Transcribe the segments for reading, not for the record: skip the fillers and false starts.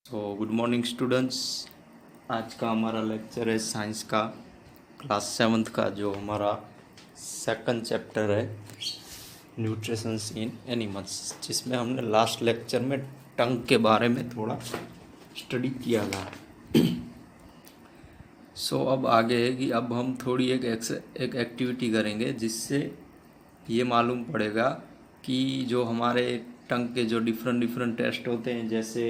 Good morning students. आज का हमारा लेक्चर है साइंस का, क्लास 7th का, जो हमारा सेकंड चैप्टर है न्यूट्रिशंस इन एनिमल्स, जिसमें हमने लास्ट लेक्चर में टंग के बारे में थोड़ा स्टडी किया था। अब आगे है कि अब हम थोड़ी एक एक्टिविटी करेंगे जिससे ये मालूम पड़ेगा कि जो हमारे टंग के जो डिफरेंट डिफरेंट टेस्ट होते हैं, जैसे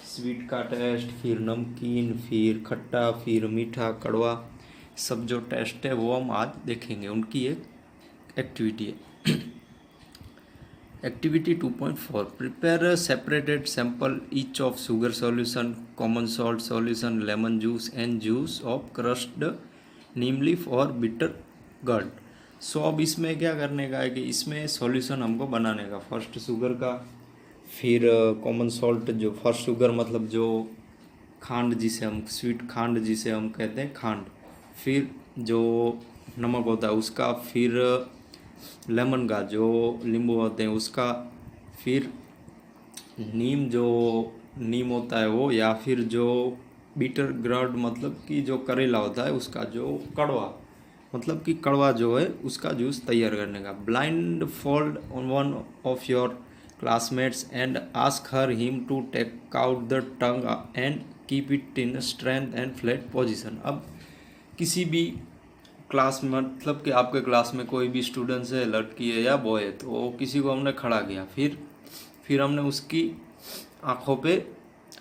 स्वीट का टेस्ट, फिर नमकीन, फिर खट्टा, फिर मीठा, कड़वा, सब जो टेस्ट है वो हम आज देखेंगे। उनकी एक एक्टिविटी है। Activity 2.4, prepare separated sample each of sugar solution, common salt solution, lemon juice and juice of crossed Neem leaf और बिटर गर्ड। अब इसमें क्या करने का है कि इसमें सॉल्यूशन हमको बनाने का, फर्स्ट शुगर का, फिर कॉमन सॉल्ट, जो फर्स्ट शुगर मतलब जो खांड जिसे हम स्वीट खांड जिसे हम कहते हैं खांड, फिर जो नमक होता है उसका, फिर लेमन का जो नींबू होते हैं उसका, फिर नीम होता है वो, या फिर जो बीटर ग्रड मतलब कि जो करेला होता है उसका, जो कड़वा मतलब कि कड़वा जो है उसका जूस तैयार करने का। Blindfold on one of your classmates and ask her him to take out the tongue and keep it in strength and flat position. अब किसी भी क्लास में, मतलब कि आपके क्लास में कोई भी स्टूडेंट्स है, लड़की है या बॉय है, तो किसी को हमने खड़ा किया, फिर हमने उसकी आँखों पे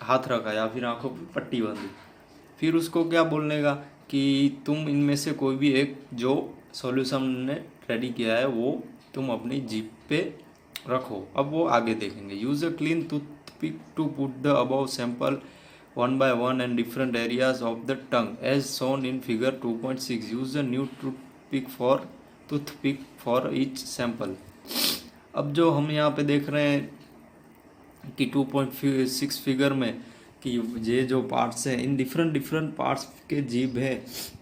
हाथ रखा या फिर आँखों पे पट्टी बांधी, फिर उसको क्या बोलने का कि तुम इनमें से कोई भी एक जो सॉल्यूशन ने रेडी किया है वो तुम अपनी जीभ पे रखो। अब वो आगे देखेंगे। Use a clean toothpick to put the above sample one by one and different areas of the tongue as shown in figure 2.6. Use a new toothpick for each sample. अब जो हम यहाँ पे देख रहे हैं कि 2.6 फिगर में कि ये जो पार्ट्स हैं, इन डिफरेंट डिफरेंट पार्ट्स के जीभ है,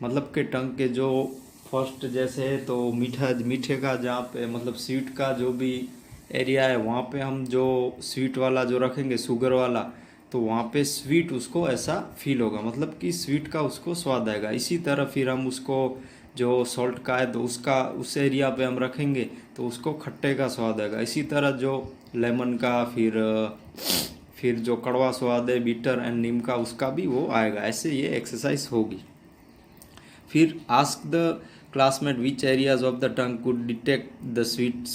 मतलब के टंग के जो फर्स्ट जैसे है तो मीठे का जहाँ पे मतलब स्वीट का जो भी एरिया है वहाँ पे हम जो स्वीट वाला जो रखेंगे, शुगर वाला, तो वहाँ पे स्वीट उसको ऐसा फील होगा, मतलब कि स्वीट का उसको स्वाद आएगा। इसी तरह फिर हम उसको जो सॉल्ट का है तो उसका उस एरिया पे हम रखेंगे तो उसको खट्टे का स्वाद आएगा। इसी तरह जो लेमन का, फिर जो कड़वा स्वाद है बीटर एंड नीम का, उसका भी वो आएगा। ऐसे ये एक्सरसाइज होगी। फिर ask the classmate which areas of the tongue could detect the sweet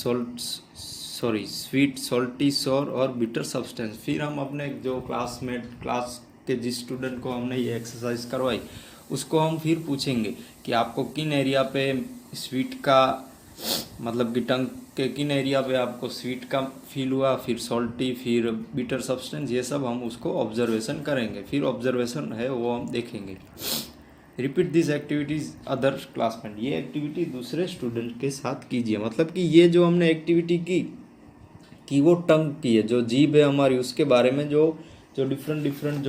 salty सोर और बिटर सब्सटेंस। फिर हम अपने जो क्लास के जिस स्टूडेंट को हमने ये एक्सरसाइज करवाई उसको हम फिर पूछेंगे कि आपको किन एरिया पे स्वीट का, मतलब कि टंग के किन एरिया पे आपको स्वीट का फील हुआ, फिर सॉल्टी, फिर बिटर सब्सटेंस, ये सब हम उसको ऑब्जर्वेशन करेंगे। फिर ऑब्जर्वेशन है वो हम देखेंगे। Repeat this activities other classmate. ये एक्टिविटी दूसरे स्टूडेंट के साथ कीजिए। मतलब कि ये जो हमने एक्टिविटी की कि वो टंग की है, जो जीभ है हमारी, उसके बारे में जो डिफरेंट डिफरेंट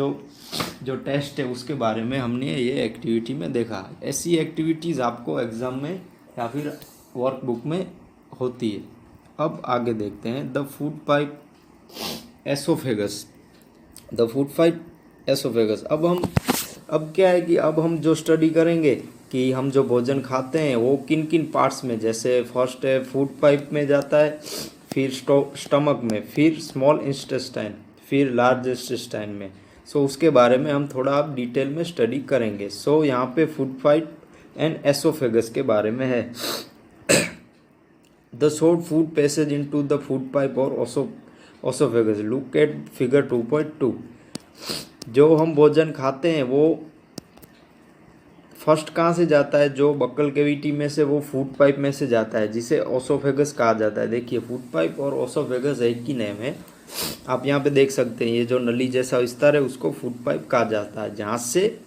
जो टेस्ट है उसके बारे में हमने ये एक्टिविटी में देखा। ऐसी एक्टिविटीज़ आपको एग्ज़ाम में या फिर वर्कबुक में होती है। अब आगे देखते हैं। The food pipe oesophagus. अब क्या है कि अब हम जो स्टडी करेंगे कि हम जो भोजन खाते हैं वो किन किन पार्ट्स में, जैसे फर्स्ट है फूड पाइप में जाता है, फिर स्टमक में, फिर स्मॉल इंटेस्टाइन, फिर लार्ज इंटेस्टाइन में। उसके बारे में हम थोड़ा अब डिटेल में स्टडी करेंगे। यहाँ पे फूड पाइप एंड एसोफेगस के बारे में है। The short food passage into the food pipe और ओसोफेगस। Look at figure 2.2। जो हम भोजन खाते हैं वो फर्स्ट कहाँ से जाता है, जो बक्कल कैविटी में से, वो फूड पाइप में से जाता है, जिसे ओसोफेगस कहा जाता है। देखिए फूड पाइप और ओसोफेगस एक ही नेम है। आप यहाँ पे देख सकते हैं ये जो नली जैसा विस्तार है उसको फूड पाइप कहा जाता है। जहाँ से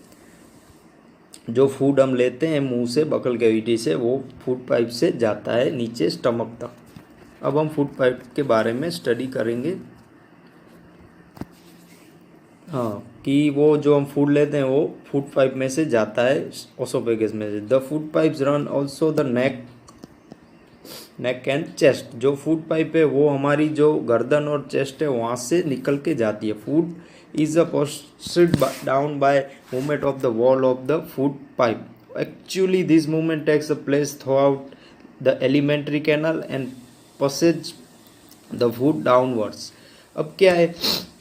जो फूड हम लेते हैं मुंह से, बक्कल कैविटी से, वो फूड पाइप से जाता है नीचे स्टमक तक। अब हम फूड पाइप के बारे में स्टडी करेंगे। हाँ, कि वो जो हम फूड लेते हैं वो फूड पाइप में से जाता है ओसोफेगस में से। The food pipes run also the neck and chest. जो फूड पाइप है वो हमारी जो गर्दन और चेस्ट है वहाँ से निकल के जाती है। Food is pushed down by movement of the wall of the food pipe. Actually, this movement takes place throughout the alimentary canal and pushes the food downwards. अब क्या है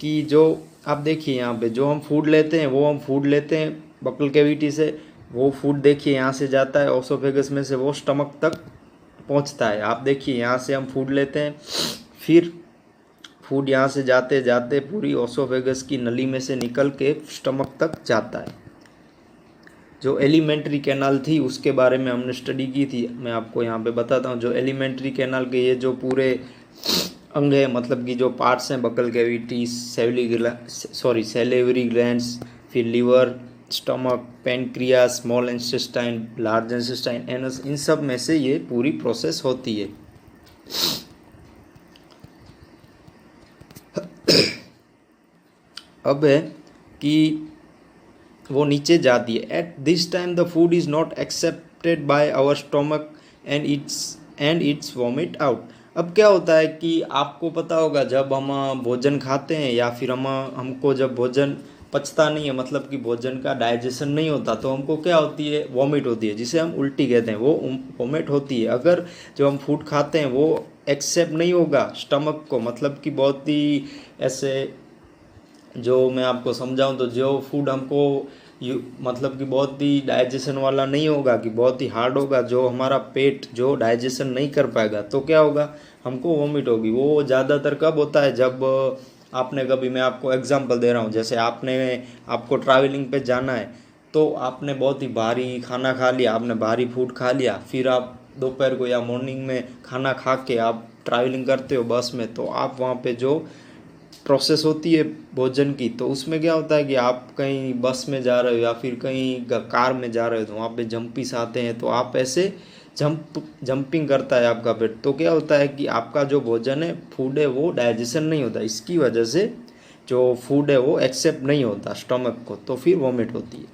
कि जो आप देखिए यहाँ पे जो हम फूड लेते हैं वो हम फूड लेते हैं बकल कैविटी से, वो फूड देखिए यहाँ से जाता है ओसोफेगस में से वो स्टमक तक पहुँचता है। आप देखिए यहाँ से हम फूड लेते हैं, फिर फूड यहाँ से जाते जाते पूरी ओसोफेगस की नली में से निकल के स्टमक तक जाता है। जो एलिमेंट्री कैनाल थी उसके बारे में हमने स्टडी की थी, मैं आपको यहाँ पे बताता हूँ। जो एलिमेंट्री कैनाल के ये जो पूरे अंग है, मतलब कि जो पार्ट्स हैं बकल कैविटी, सेलेवरी ग्लैंड्स, फिर liver, stomach, pancreas, small intestine, large intestine, anus, इन सब में से ये पूरी प्रोसेस होती है। अब है कि वो नीचे जाती है। At this time the food is not accepted by our stomach and it's vomit out. अब क्या होता है कि आपको पता होगा जब हम भोजन खाते हैं या फिर हमको जब भोजन पचता नहीं है, मतलब कि भोजन का डाइजेशन नहीं होता, तो हमको क्या होती है, वॉमिट होती है, जिसे हम उल्टी कहते हैं, वो वॉमिट होती है। अगर जो हम फूड खाते हैं वो एक्सेप्ट नहीं होगा स्टमक को, मतलब कि बहुत ही ऐसे, जो मैं आपको समझाऊं तो जो फूड हमको मतलब कि बहुत ही डाइजेशन वाला नहीं होगा, कि बहुत ही हार्ड होगा, जो हमारा पेट जो डाइजेशन नहीं कर पाएगा, तो क्या होगा, हमको वॉमिट होगी। वो ज़्यादातर कब होता है, जब आपने कभी, मैं आपको एग्जांपल दे रहा हूँ, जैसे आपको ट्रैवलिंग पे जाना है, तो आपने बहुत ही भारी खाना खा लिया, आपने भारी फूड खा लिया, फिर आप दोपहर को या मॉर्निंग में खाना खा के आप ट्रैवलिंग करते हो बस में, तो आप वहाँ पे जो प्रोसेस होती है भोजन की, तो उसमें क्या होता है कि आप कहीं बस में जा रहे हो या फिर कहीं कार में जा रहे हो, तो वहाँ पे जंपीस आते हैं, तो आप ऐसे जंपिंग करता है आपका पेट, तो क्या होता है कि आपका जो भोजन है, फूड है, वो डाइजेशन नहीं होता। इसकी वजह से जो फूड है वो एक्सेप्ट नहीं होता स्टमक को, तो फिर वॉमिट होती है।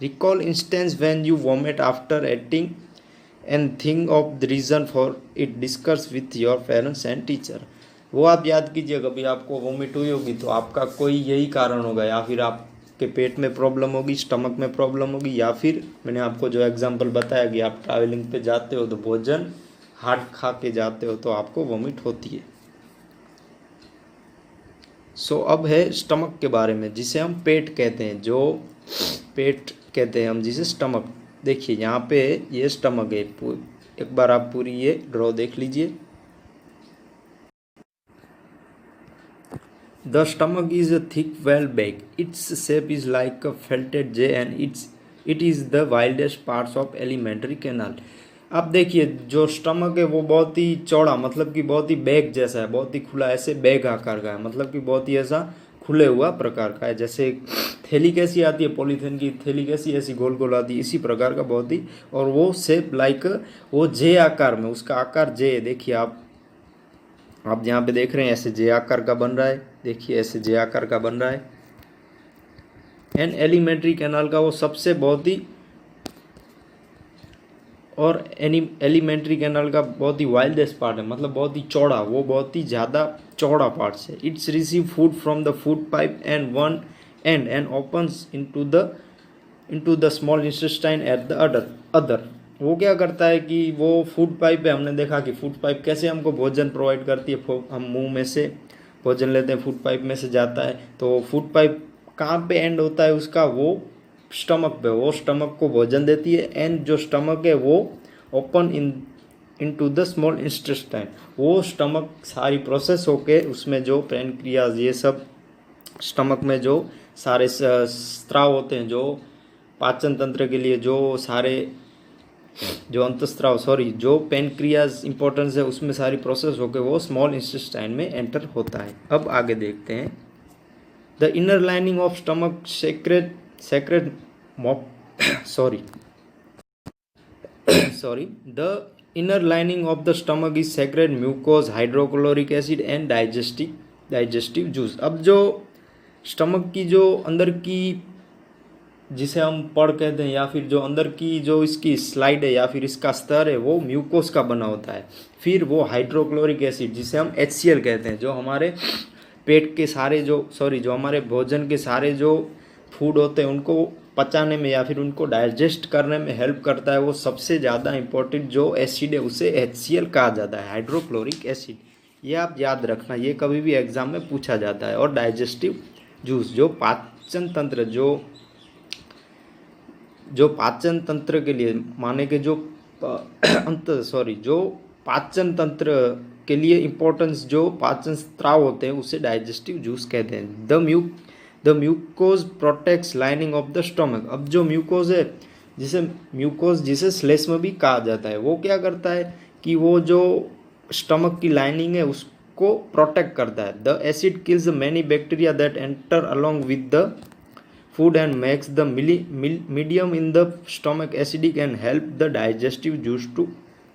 Recall instance when you vomit after eating and think of the reason for it, discuss with your parents and teacher. वो आप याद कीजिए, कभी आपको वॉमिट हुई होगी तो आपका कोई यही कारण होगा, या फिर आपके पेट में प्रॉब्लम होगी, स्टमक में प्रॉब्लम होगी, या फिर मैंने आपको जो एग्जांपल बताया कि आप ट्रैवलिंग पे जाते हो तो भोजन हार्ड खा के जाते हो तो आपको वॉमिट होती है। सो अब है स्टमक के बारे में, जिसे हम पेट कहते हैं, जो पेट कहते हैं हम जिसे स्टमक। देखिए यहाँ पे ये स्टमक है, एक बार आप पूरी ये ड्रॉ देख लीजिए। The stomach is a thick well bag. Its shape is like a felted J and it is the wildest parts of alimentary canal. अब देखिए जो स्टमक है वो बहुत ही चौड़ा, मतलब कि बहुत ही बैग जैसा है, बहुत ही खुला, ऐसे बैग आकार का है, मतलब कि बहुत ही ऐसा खुले हुआ प्रकार का है। जैसे थैली कैसी आती है, पॉलीथीन की थैली कैसी ऐसी गोल गोल आती है, इसी प्रकार का बहुत ही, और वो शेप लाइक वो जे आकार में, उसका आकार जे, देखिए आप यहाँ पे देख रहे हैं ऐसे जे आकार का बन रहा है, देखिए ऐसे जे आकार का बन रहा है। एंड एलिमेंट्री कैनाल का वो सबसे बहुत ही, और एलिमेंट्री कैनाल का बहुत ही वाइल्डेस्ट पार्ट है, मतलब बहुत ही चौड़ा, वो बहुत ही ज़्यादा चौड़ा पार्ट है। It's receive food from the food pipe and one and opens into the small intestine at the other. वो क्या करता है कि वो फूड पाइप है, हमने देखा कि फूड पाइप कैसे हमको भोजन प्रोवाइड करती है, हम मुंह में से भोजन लेते हैं, फूड पाइप में से जाता है, तो फूड पाइप कहाँ पे एंड होता है उसका, वो स्टमक पे, वो स्टमक को भोजन देती है। एंड जो स्टमक है वो open into the small intestine, वो स्टमक सारी प्रोसेस होके उसमें जो पैनक्रियाज, ये सब स्टमक में जो सारे स्त्राव होते हैं, जो पाचन तंत्र के लिए जो सारे जो अंतस्त्राव जो पैनक्रियाज इंपॉर्टेंस है, उसमें सारी प्रोसेस होकर वो स्मॉल इंटेस्टाइन में एंटर होता है। अब आगे देखते हैं। The inner lining of stomach the inner lining of the stomach is secrete mucus, hydrochloric acid and digestive juice. अब जो स्टमक की जो अंदर की, जिसे हम पड़ कहते हैं, या फिर जो अंदर की जो इसकी स्लाइड है या फिर इसका स्तर है, वो म्यूकोस का बना होता है। फिर वो हाइड्रोक्लोरिक एसिड, जिसे हम HCl कहते हैं, जो हमारे पेट के सारे जो हमारे भोजन के सारे जो फूड होते हैं उनको पचाने में या फिर उनको डाइजेस्ट करने में हेल्प करता है, वो सबसे ज़्यादा इम्पोर्टेंट जो एसिड है उसे HCl कहा जाता है, हाइड्रोक्लोरिक एसिड। ये आप याद रखना, ये कभी भी एग्जाम में पूछा जाता है। और डाइजेस्टिव जूस, जो पाचन तंत्र जो पाचन तंत्र के लिए माने के जो जो पाचन तंत्र के लिए इम्पोर्टेंस जो पाचन स्राव होते हैं उसे डाइजेस्टिव जूस कहते हैं। The mucus protects lining of the stomach. अब जो म्यूकोज है, जिसे श्लेष्म भी कहा जाता है, वो क्या करता है कि वो जो स्टमक की लाइनिंग है उसको प्रोटेक्ट करता है। The acid kills many bacteria that enter along with the food and makes the medium in the stomach acidic and help the digestive juice to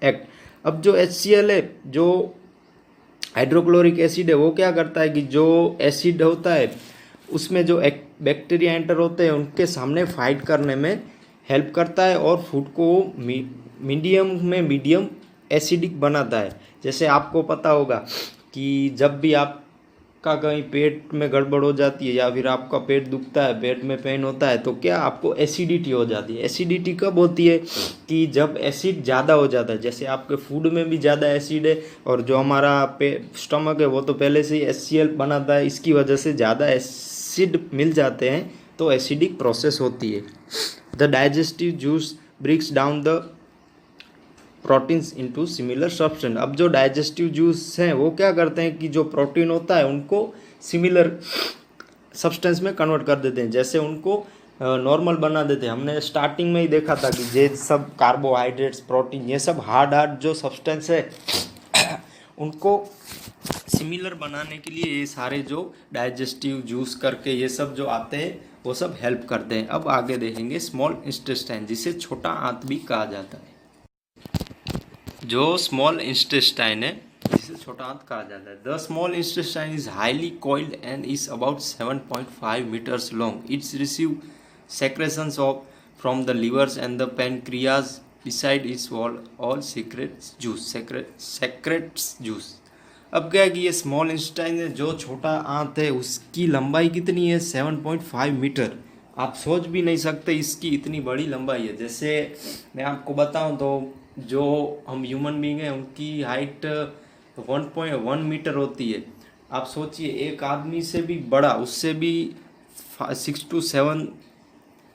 act। अब जो HCl है, जो हाइड्रोक्लोरिक एसिड है, वो क्या करता है कि जो एसिड होता है उसमें जो बैक्टीरिया एंटर होते हैं उनके सामने फाइट करने में हेल्प करता है और फूड को मीडियम एसिडिक बनाता है। जैसे आपको पता होगा कि जब भी आपका कहीं पेट में गड़बड़ हो जाती है या फिर आपका पेट दुखता है, पेट में पेन होता है, तो क्या आपको एसिडिटी हो जाती है। एसिडिटी कब होती है कि जब एसिड ज़्यादा हो जाता है। जैसे आपके फूड में भी ज़्यादा एसिड है और जो हमारा स्टमक है वो तो पहले से ही HCl बनाता है, इसकी वजह से ज़्यादा एसिड मिल जाते हैं तो एसिडिक प्रोसेस होती है। The digestive juice breaks down the proteins into similar substance. अब जो डाइजेस्टिव जूस हैं वो क्या करते हैं कि जो प्रोटीन होता है उनको सिमिलर सब्सटेंस में कन्वर्ट कर देते हैं, जैसे उनको नॉर्मल बना देते हैं। हमने स्टार्टिंग में ही देखा था कि ये सब कार्बोहाइड्रेट्स, प्रोटीन, ये सब हार्ड जो सब्सटेंस है उनको सिमिलर बनाने के लिए ये सारे जो डाइजेस्टिव जूस करके ये सब जो आते हैं वो सब हेल्प करते हैं। अब आगे देखेंगे स्मॉल इंटेस्टाइन, जिसे छोटा आंत भी कहा जाता है। जो स्मॉल इंटेस्टाइन है जिसे छोटा आंत कहा जाता है। The small intestine is highly coiled and is about 7.5 metres long. Its receive secretions of from the livers and the pancreas. Beside its wall all secrets juice. अब क्या है कि ये स्मॉल इंटेस्टाइन है, जो छोटा आंत है, उसकी लंबाई कितनी है 7.5 मीटर। आप सोच भी नहीं सकते इसकी इतनी बड़ी लंबाई है। जैसे मैं आपको बताऊं तो जो हम ह्यूमन बीइंग हैं उनकी हाइट 1.1 मीटर होती है। आप सोचिए एक आदमी से भी बड़ा, उससे भी 6 to 7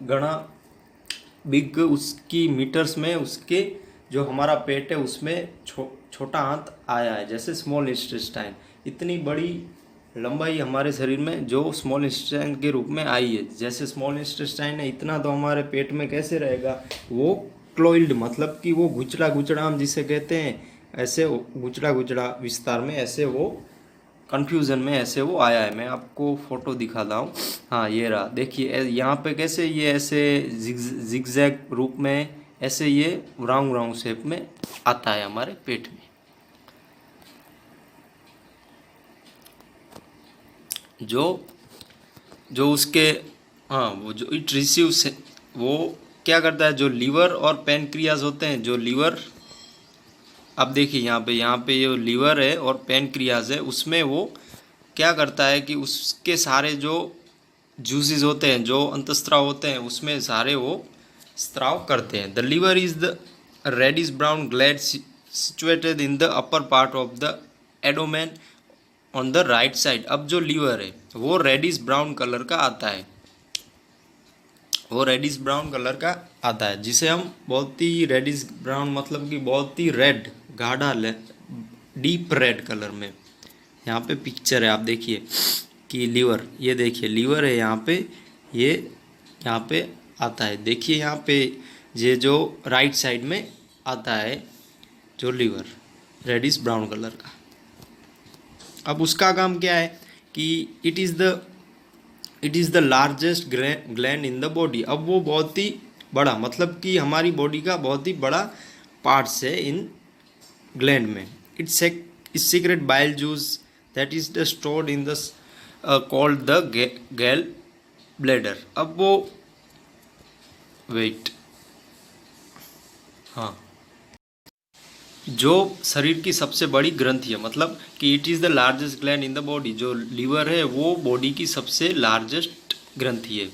गणा बिग उसकी मीटर्स में उसके जो हमारा पेट है उसमें छोटा आंत आया है। जैसे स्मॉल इंटेस्टाइन, इतनी बड़ी लंबाई हमारे शरीर में जो स्मॉल इंटेस्टाइन के रूप में आई है। जैसे स्मॉल इंटेस्टाइन है इतना, तो हमारे पेट में कैसे रहेगा, वो क्लोइल्ड, मतलब कि वो गुचड़ा हम जिसे कहते हैं, ऐसे गुचड़ा विस्तार में ऐसे वो कन्फ्यूज़न में ऐसे वो आया है। मैं आपको फ़ोटो दिखाता हूँ। हाँ ये रहा, देखिए यहाँ पे कैसे ये ऐसे जिगजैग रूप में ऐसे ये राउंड शेप में आता है हमारे पेट में। जो उसके वो जो इट रिसीव से वो क्या करता है, जो लीवर और पैनक्रियाज होते हैं, जो लीवर, अब देखिए यहाँ पे ये लीवर है और पैनक्रियाज है, उसमें वो क्या करता है कि उसके सारे जो जूसेस होते हैं, जो अंतस्त्राव होते हैं, उसमें सारे वो स्त्राव करते हैं। The liver is the reddish brown gland situated in the upper part of the abdomen on the right side. अब जो लीवर है वो रेडिश ब्राउन कलर का आता है, जिसे हम बहुत ही रेडिश ब्राउन, मतलब कि बहुत ही रेड, गाढ़ा डीप रेड कलर में। यहाँ पे पिक्चर है, आप देखिए कि लीवर, ये देखिए लीवर है यहाँ पे, ये यहाँ पे आता है। देखिए यहाँ पे ये जो राइट साइड में आता है जो लीवर रेडिश ब्राउन कलर का। अब उसका काम क्या है कि it is the largest gland in the body. अब वो बहुत ही बड़ा, मतलब कि हमारी बॉडी का बहुत ही बड़ा पार्ट्स है इन ग्लैंड में। It's secret bile juice that is the stored in the called the गैल ब्लैडर। अब वो वेट, हाँ जो शरीर की सबसे बड़ी ग्रंथि है, मतलब कि it is the largest gland in the body. जो लीवर है वो बॉडी की सबसे लार्जेस्ट ग्रंथि है।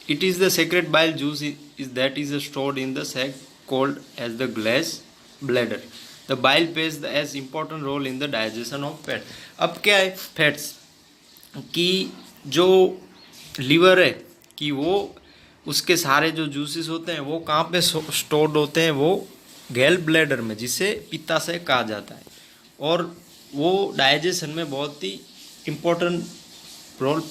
It is the secrete bile juice is that is stored in the sac called as the gall bladder. The bile plays the as important role in the digestion of fat. अब क्या है fats कि जो liver है कि वो उसके सारे जो जूसेस होते हैं वो कहाँ पे स्टोर्ड होते हैं, वो गैल ब्लैडर में, जिसे पित्ताशय कहा जाता है। और वो डाइजेशन में बहुत ही इम्पोर्टेंट रोल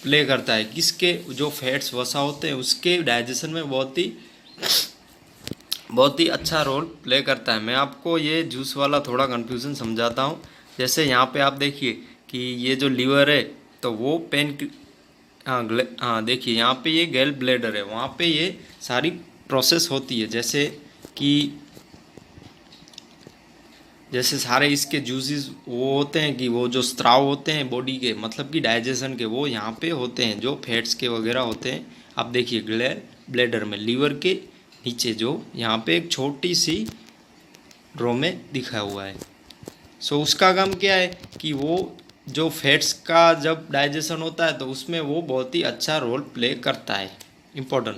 प्ले करता है। किसके, जो फैट्स वसा होते हैं उसके डाइजेशन में बहुत ही अच्छा रोल प्ले करता है। मैं आपको ये जूस वाला थोड़ा कन्फ्यूज़न समझाता हूँ। जैसे यहाँ पे आप देखिए कि ये जो लीवर है तो वो हाँ देखिए यहाँ पे ये गैल ब्लैडर है, वहाँ पे ये सारी प्रोसेस होती है। जैसे सारे इसके जूसेस वो होते हैं कि वो जो स्त्राव होते हैं बॉडी के, मतलब कि डाइजेशन के, वो यहाँ पे होते हैं जो फैट्स के वगैरह होते हैं। आप देखिए गैल ब्लैडर में लीवर के नीचे जो यहाँ पे एक छोटी सी ड्रॉ में दिखा हुआ है। सो उसका काम क्या है कि वो जो फैट्स का जब डाइजेशन होता है तो उसमें वो बहुत ही अच्छा रोल प्ले करता है। Important,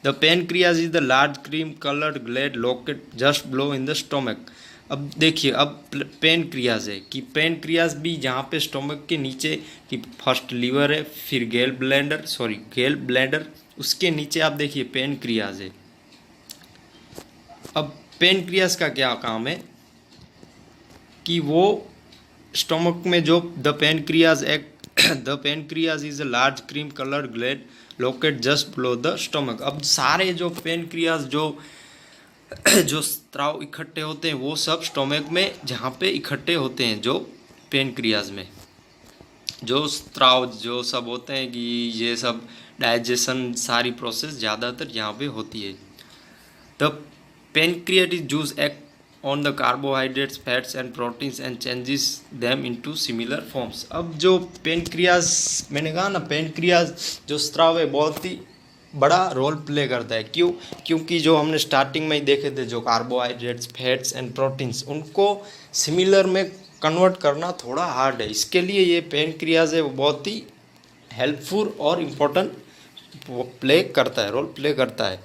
the pancreas is the large cream coloured glad locate just below in the stomach. अब देखिए, अब पेनक्रियाज है कि पेनक्रियाज भी जहाँ पे स्टोमक के नीचे, कि फर्स्ट लीवर है, फिर गैल ब्लैडर, उसके नीचे आप देखिए पेनक्रियाज है। अब पेनक्रियाज का क्या काम है कि वो स्टोमक में जो the pancreas is a large cream colour glad locate just below the stomach. अब सारे जो पेनक्रियाज जो स्त्राव इकट्ठे होते हैं वो सब स्टोमक में जहाँ पे इकट्ठे होते हैं, जो पेनक्रियाज में जो स्त्राव जो सब होते हैं कि ये सब डाइजेशन सारी प्रोसेस ज़्यादातर यहाँ पे होती है। The pancreatic juice act on the carbohydrates fats and proteins and changes them into similar forms. अब जो पेनक्रियाज, मैंने कहा ना पेनक्रियाज जो स्त्राव है बहुत ही बड़ा रोल प्ले करता है। क्योंकि जो हमने स्टार्टिंग में ही देखे थे, जो कार्बोहाइड्रेट्स फैट्स एंड प्रोटीन्स, उनको सिमिलर में कन्वर्ट करना थोड़ा हार्ड है। इसके लिए ये पेनक्रियाज है वो बहुत ही हेल्पफुल और इम्पोर्टेंट रोल प्ले करता है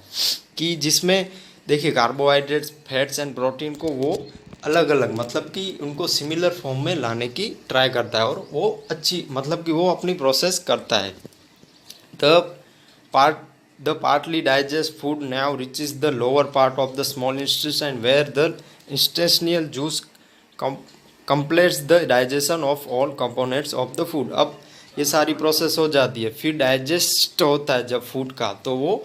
कि जिसमें देखिए कार्बोहाइड्रेट्स फैट्स एंड प्रोटीन को वो अलग अलग, मतलब कि उनको सिमिलर फॉर्म में लाने की ट्राई करता है और वो अच्छी, मतलब कि वो अपनी प्रोसेस करता है। The partly digest food now reaches the lower part of the small intestine where the intestinal juice completes the digestion of all components of the food। अब ये सारी प्रोसेस हो जाती है, फिर डाइजेस्ट होता है जब फूड का, तो वो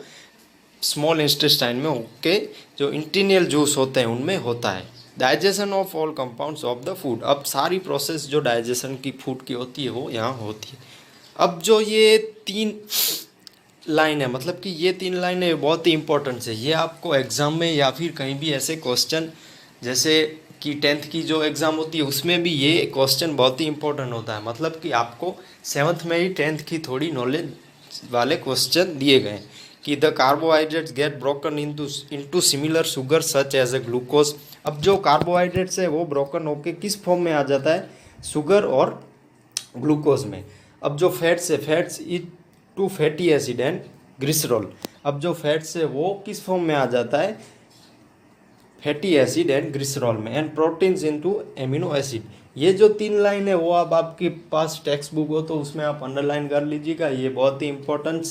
स्मॉल इंटेस्टाइन में होके जो इंटीनियल जूस होते हैं उनमें होता है। Digestion of all compounds of the food. अब सारी प्रोसेस जो डाइजेशन की फूड की होती है वो यहाँ होती है। अब जो ये 3 लाइन है, मतलब कि ये 3 लाइनें बहुत ही इंपॉर्टेंट है। ये आपको एग्ज़ाम में या फिर कहीं भी ऐसे क्वेश्चन, जैसे कि 10th की जो एग्ज़ाम होती है उसमें भी ये क्वेश्चन बहुत ही इंपॉर्टेंट होता है। मतलब कि आपको 7th में ही 10th की थोड़ी नॉलेज वाले क्वेश्चन दिए गए कि the carbohydrates get broken into similar sugar such as a glucose. अब जो कार्बोहाइड्रेट्स है वो ब्रोकन होके किस फॉर्म में आ जाता है, शुगर और ग्लूकोज में। अब जो फैट्स है, fats is to fatty acid and glycerol. अब जो फैट्स है वो किस फॉर्म में आ जाता है, फैटी एसिड एंड ग्लिसरॉल में। And proteins into amino acid. ये जो 3 लाइन है वो अब आपके पास टेक्स्ट बुक हो तो उसमें आप अंडरलाइन कर लीजिएगा। ये बहुत ही इंपॉर्टेंट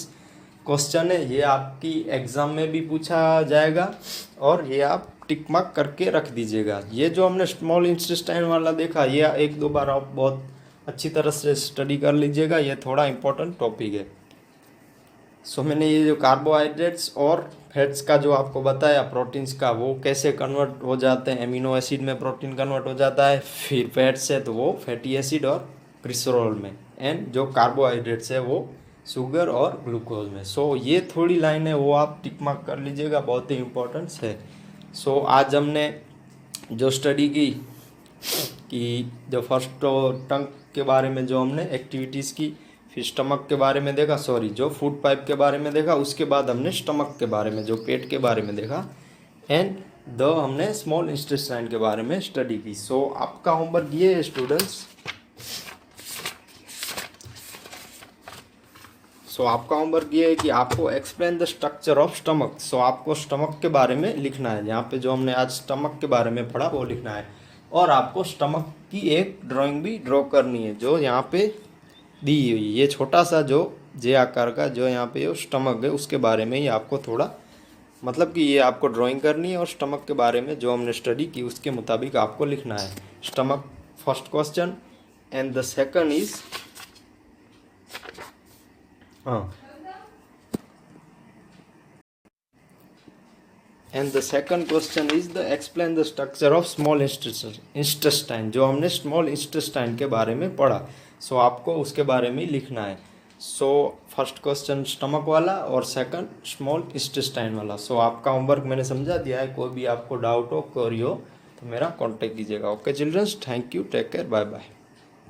क्वेश्चन है, ये आपकी एग्ज़ाम में भी पूछा जाएगा और ये आप टिक मार्क करके रख दीजिएगा। ये जो हमने स्मॉल इंटेस्टाइन वाला देखा, ये 1-2 बार आप बहुत अच्छी तरह से स्टडी कर लीजिएगा, ये थोड़ा इंपॉर्टेंट टॉपिक है। सो मैंने ये जो कार्बोहाइड्रेट्स और फैट्स का जो आपको बताया, प्रोटीन्स का वो कैसे कन्वर्ट हो जाते हैं, एमिनो एसिड में प्रोटीन कन्वर्ट हो जाता है, फिर फैट्स है तो वो फैटी एसिड और ग्लिसरॉल में, एंड जो कार्बोहाइड्रेट्स है वो शुगर और ग्लूकोज में। सो ये थोड़ी लाइन है वो आप टिक मार्क कर लीजिएगा, बहुत ही इम्पोर्टेंस है। सो आज हमने जो स्टडी की कि जो फर्स्ट टंग के बारे में जो हमने एक्टिविटीज़ की, फिर स्टमक के बारे में देखा, जो फूड पाइप के बारे में देखा, उसके बाद हमने स्टमक के बारे में, जो पेट के बारे में देखा, एंड हमने स्मॉल इंटेस्टाइन के बारे में स्टडी की। सो आपका होमवर्क ये है स्टूडेंट्स, आपका होमवर्क ये है कि आपको explain the structure of stomach. आपको स्टमक के बारे में लिखना है, यहाँ पे जो हमने आज स्टमक के बारे में पढ़ा वो लिखना है, और आपको स्टमक की एक ड्राइंग भी ड्रॉ करनी है जो यहाँ पे दी हुई। ये छोटा सा जो जे आकार का जो यहाँ पे स्टमक है उसके बारे में ही आपको थोड़ा मतलब कि ये आपको ड्राइंग करनी है, और स्टमक के बारे में जो हमने स्टडी की उसके मुताबिक आपको लिखना है stomach. First question and the second is and the second question is the explain the structure of small intestine, जो हमने स्मॉल इंटेस्टाइन के बारे में पढ़ा। आपको उसके बारे में लिखना है। फर्स्ट क्वेश्चन स्टमक वाला और सेकंड स्मॉल इंटेस्टाइन वाला। आपका होमवर्क मैंने समझा दिया है, कोई भी आपको डाउट हो क्वेरी हो तो मेरा कांटेक्ट कीजिएगा। Okay childrens, thank you, take care, bye bye.